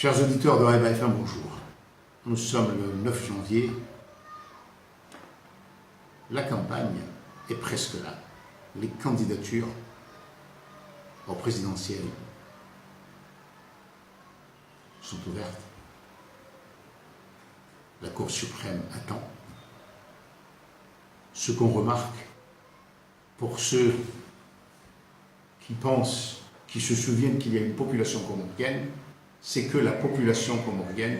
Chers auditeurs de RFM, bonjour. Nous sommes le 9 janvier. La campagne est presque là. Les candidatures aux présidentielles sont ouvertes. La Cour suprême attend. Ce qu'on remarque, pour ceux qui pensent, qui se souviennent qu'il y a une population comorienne, c'est que la population comorienne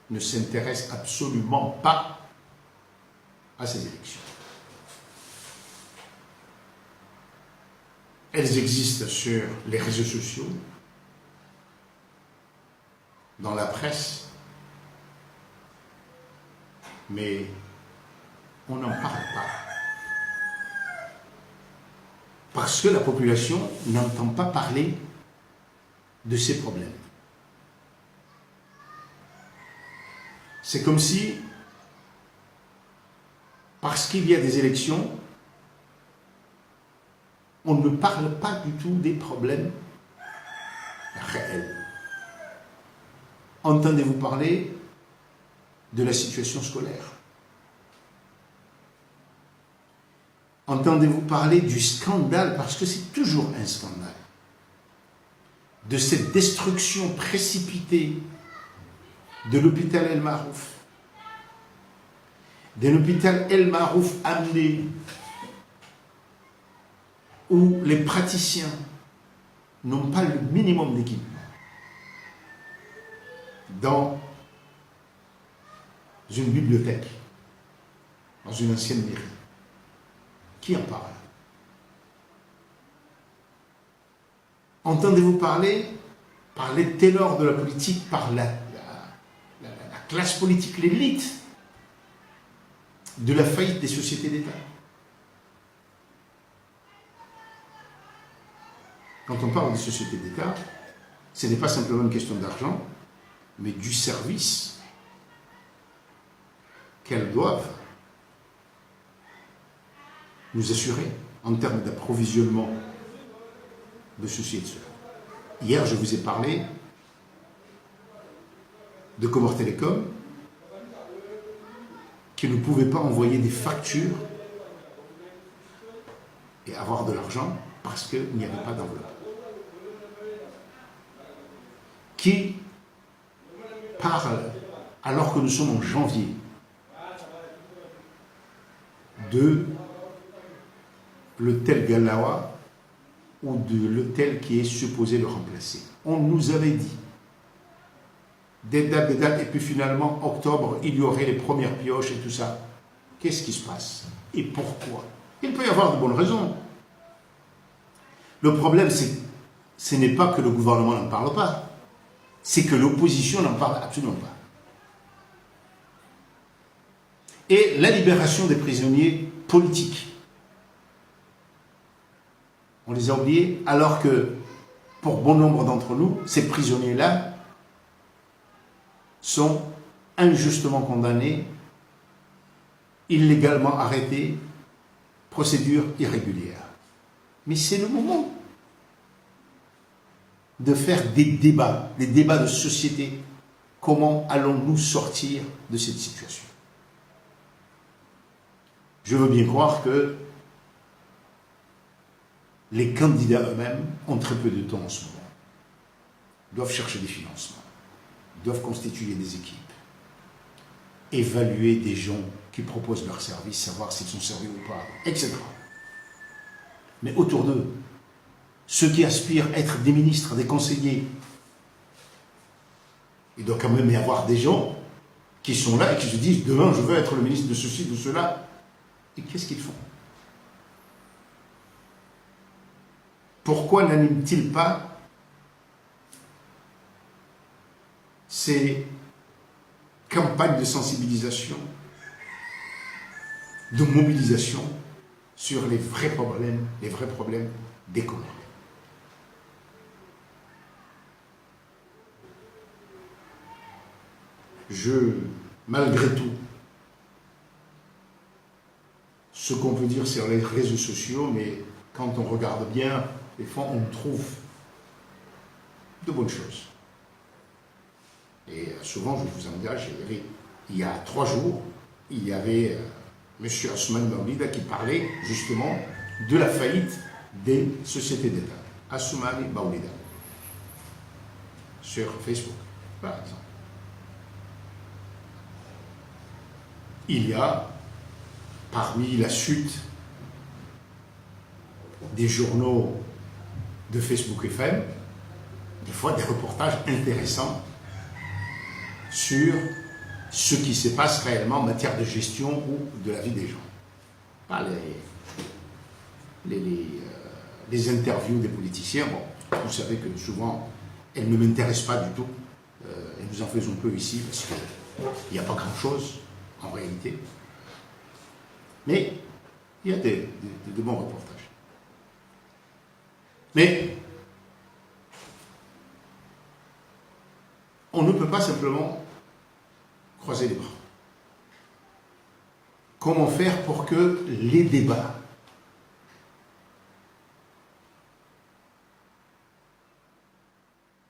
ne s'intéresse absolument pas à ces élections. Elles existent sur les réseaux sociaux, dans la presse, mais on n'en parle pas. Parce que la population n'entend pas parler de ces problèmes. C'est comme si, parce qu'il y a des élections, on ne parle pas du tout des problèmes réels. Entendez-vous parler de la situation scolaire? Entendez-vous parler du scandale, parce que c'est toujours un scandale, de cette destruction précipitée de l'hôpital El Marouf, de l'hôpital El Marouf amené, où les praticiens n'ont pas le minimum d'équipement, dans une bibliothèque, dans une ancienne mairie. Qui en parle? Entendez-vous parler par les ténors de la politique, par la classe politique, l'élite, de la faillite des sociétés d'État? Quand on parle des sociétés d'État, ce n'est pas simplement une question d'argent, mais du service qu'elles doivent nous assurer en termes d'approvisionnement de ceci et de cela. Hier, je vous ai parlé de Comores Télécom qui ne pouvait pas envoyer des factures et avoir de l'argent parce qu'il n'y avait pas d'enveloppe. Qui parle, alors que nous sommes en janvier, de l'hôtel Galawa ou de l'hôtel qui est supposé le remplacer? On nous avait dit des dates, et puis finalement, octobre, il y aurait les premières pioches et tout ça. Qu'est-ce qui se passe? Et pourquoi? Il peut y avoir de bonnes raisons. Le problème, ce n'est pas que le gouvernement n'en parle pas, c'est que l'opposition n'en parle absolument pas. Et la libération des prisonniers politiques, on les a oubliés, alors que pour bon nombre d'entre nous, ces prisonniers-là sont injustement condamnés, illégalement arrêtés, procédure irrégulière. Mais c'est le moment de faire des débats de société. Comment allons-nous sortir de cette situation? Je veux bien croire que les candidats eux-mêmes ont très peu de temps en ce moment. Ils doivent chercher des financements, ils doivent constituer des équipes, évaluer des gens qui proposent leurs services, savoir s'ils sont servis ou pas, etc. Mais autour d'eux, ceux qui aspirent à être des ministres, des conseillers, il doit quand même y avoir des gens qui sont là et qui se disent « Demain, je veux être le ministre de ceci, de cela ». Et qu'est-ce qu'ils font? Pourquoi n'animent-ils pas ces campagnes de sensibilisation, de mobilisation sur les vrais problèmes des Comores? Malgré tout, ce qu'on peut dire sur les réseaux sociaux, mais quand on regarde bien, des fois on trouve de bonnes choses. souvent, je vous engage, il y a 3 jours, il y avait M. Assoumani Maoulida qui parlait justement de la faillite des sociétés d'État. Assoumani Maoulida. Sur Facebook, par exemple. Il y a, parmi la suite des journaux de Facebook FM, des fois des reportages intéressants sur ce qui se passe réellement en matière de gestion ou de la vie des gens. Pas les interviews des politiciens, bon, vous savez que souvent, elles ne m'intéressent pas du tout, et nous en faisons peu ici, parce qu'il n'y a pas grand-chose, en réalité. Mais il y a de bons reportages. Mais on ne peut pas simplement croiser les bras. Comment faire pour que les débats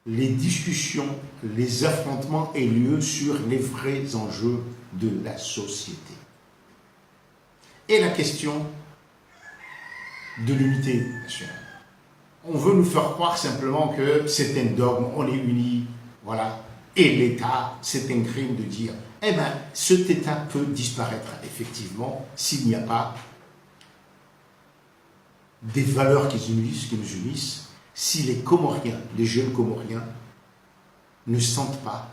les discussions, les affrontements aient lieu sur les vrais enjeux de la société? Et la question de l'unité nationale. On veut nous faire croire simplement que c'est un dogme, on est unis, voilà. Et l'État, c'est un crime de dire, eh bien, cet État peut disparaître, effectivement, s'il n'y a pas des valeurs qui nous unissent, si les Comoriens, les jeunes Comoriens, ne sentent pas,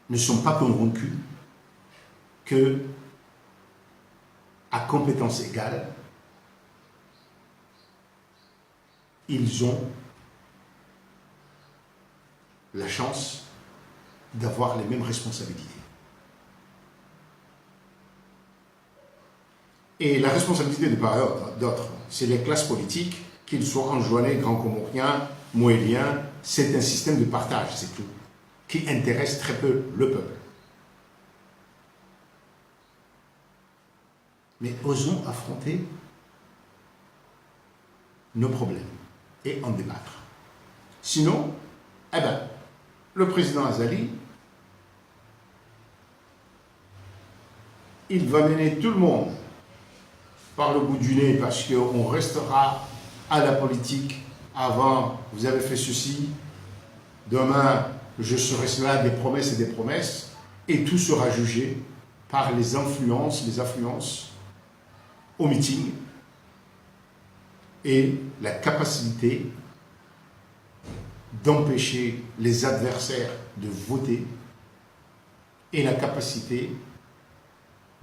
ne sont pas convaincus que, à compétences égales, ils ont la chance d'avoir les mêmes responsabilités. Et la responsabilité de part et d'autre, c'est les classes politiques, qu'ils soient enjoignés, grands Comoriens, moéliens, c'est un système de partage, c'est tout, qui intéresse très peu le peuple. Mais osons affronter nos problèmes et en débattre. Sinon, eh ben, le président Azali, il va mener tout le monde par le bout du nez parce qu'on restera à la politique. Avant, vous avez fait ceci, demain, je serai cela, des promesses et des promesses, et tout sera jugé par les affluences au meeting et la capacité d'empêcher les adversaires de voter et la capacité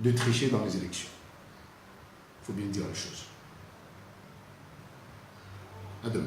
de tricher dans les élections. Il faut bien dire les choses. À demain.